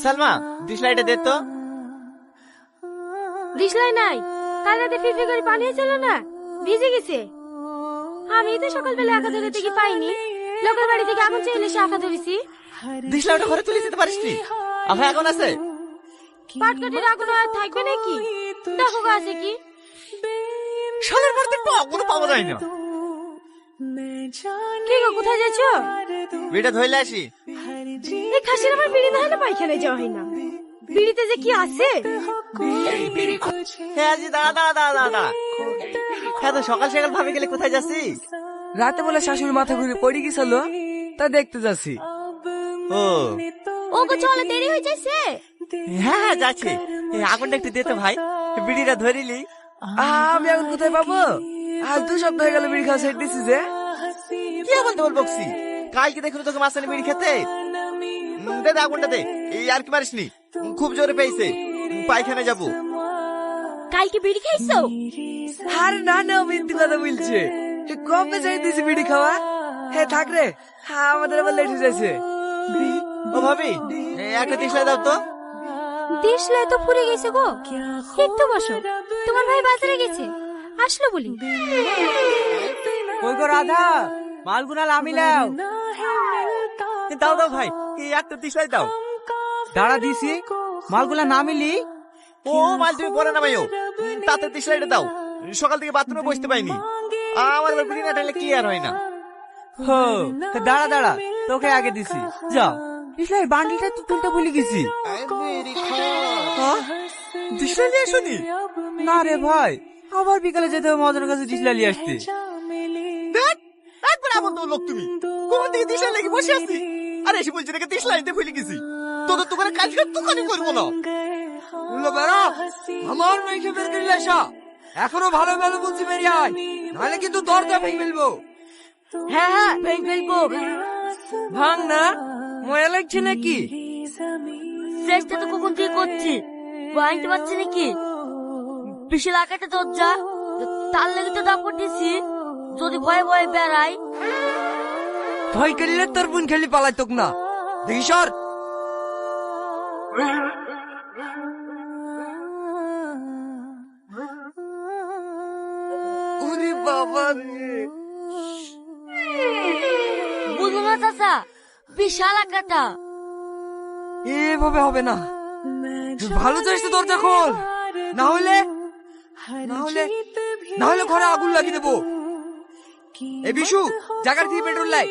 সালমা, ডিশলাইটে দে তো। ডিশলাই নাই, কাল রাতে ফিরফির করে পানি ছিল না, ভিজে গেছে। আমি তো সকালবেলা একা ধরে থেকে পাইনি, লোকের বাড়ি থেকে আগুন চেয়ে এনে সে একা ধরেছি। ডিশলাইটটা ঘরে তুলে যেতে পারিস নি? আভা এখন আছে? পাটকাঠির আগুন আর থাকবে নাকি? দেখো গো আছে কি। শালের বাড়িতে তো আগুন পাওয়া যায় না। কি গো, কোথায় যাচ্ছ? বিড়িটা ধইলে আসি। এই খাসির আমার বিড়ি না হলে পায়খানায় যাওয়া হয় না। বিড়িতে যে কি আছে। হ্যাঁ জি, দাঁড়া দাঁড়া দাঁড়া দাঁড়া দাঁড়া। হ্যাঁ, তো সকাল সকাল ভাবে গেলে কোথায় যাচ্ছিস? রাতে বলে শাশুড়ি মাথা ঘুরে পড়ে গেছিল, তা দেখতে যাচ্ছি। ও ও গো, চলে দেরি হয়ে যাচ্ছে। হ্যাঁ হ্যাঁ যাচ্ছি। এই আগুনটা একটু দে তো ভাই, বিড়িটা ধরিলি। আমি এখন কোথায় পাবো? আজ 2 সপ্তাহ হয়ে গেল বিড়ি খাওয়া ছেড়ে দিছি যে। কি বলতে বল বকছি? কালকে দেখুন তোকে মাসানি বিড়ি খেতে। দে দে আগুনটা দে। এই আর কি মারিস নি, খুব জোরে পেয়েছে, পায়খানা যাবো। কালকে বিড়ি খাইছো? আরে না না, মিথ্যে কথা বলছে। কবে চাই দিছি বিড়ি খাওয়া। হ্যাঁ থাক রে, আমাদের আবার লেট হয়ে যাচ্ছে। ও ভাবি, একটা ডিশলাই দাও তো। ডিশলাই তো ফুরে গেছে গো। একটু বসো, তোমার ভাই বাজারে গেছে, আসলো বলি। ওই গো রাধা, মালগুনা লামিলাও। দাও দাও ভাই, এই একটা ডিশলাই দাও। দাঁড়া দিছি, মালগুলা নামিলি। ও মাল তুমি পরে নামাইও, তাতে ডিশলাইটা দাও। সকাল থেকে বাথরুমে বসতে পাইনি, আমার আবার বিড়ি না টানলে কি আর হয় না। হো, দাঁড়া দাঁড়া, তোকে আগে দিছি। যা, ইসলাই বান্ডিলটা তো তুলতে ভুলে গেছি। ডিশলাই নিয়ে শুনি। না রে ভাই, আবার বিকালে যেতে হবে মদনের কাছে ডিসলাই নিয়ে আসতে। একবার এমন তো লোক তুমি, কোন দিকে ডিশলাই লেগে বসে আছি, আর এসে বলছি নাকি ডিশলাই নিতে ভুলে গেছি। তোদের দোকানে কালকে দোকানই করবো না। আমার মেয়েকে বের করে আসা, এখনো ভালো ভালো বলছি বেরিয়ে আয়, নাহলে কিন্তু দরজা ভেঙে ফেলবো। হ্যাঁ হ্যাঁ ভেঙে ফেলবো। ভাঙ না, ময়া লাগছে নাকি? চেষ্টা তো কখন থেকে করছি, ভাঙতে পারছি নাকি? বিশাল আকারটা দরজা, তার লেগে তো দাপড় দিছি, যদি ভয়ে ভয়ে বেড়াই। ভয় করলে তোর বোন খেলি পালাই তোক না, দেখি সর। ওরে বাবা রে, বুঝলো না চাচা, বিশাল আকারটা। এভাবে হবে না, ভালো তো এসে দরজা খোল, না হলে না হলে না হলে ঘরে আগুন লাগিয়ে দেবো। এ বিশু, জায়গার দিয়ে পেট্রোল লাই।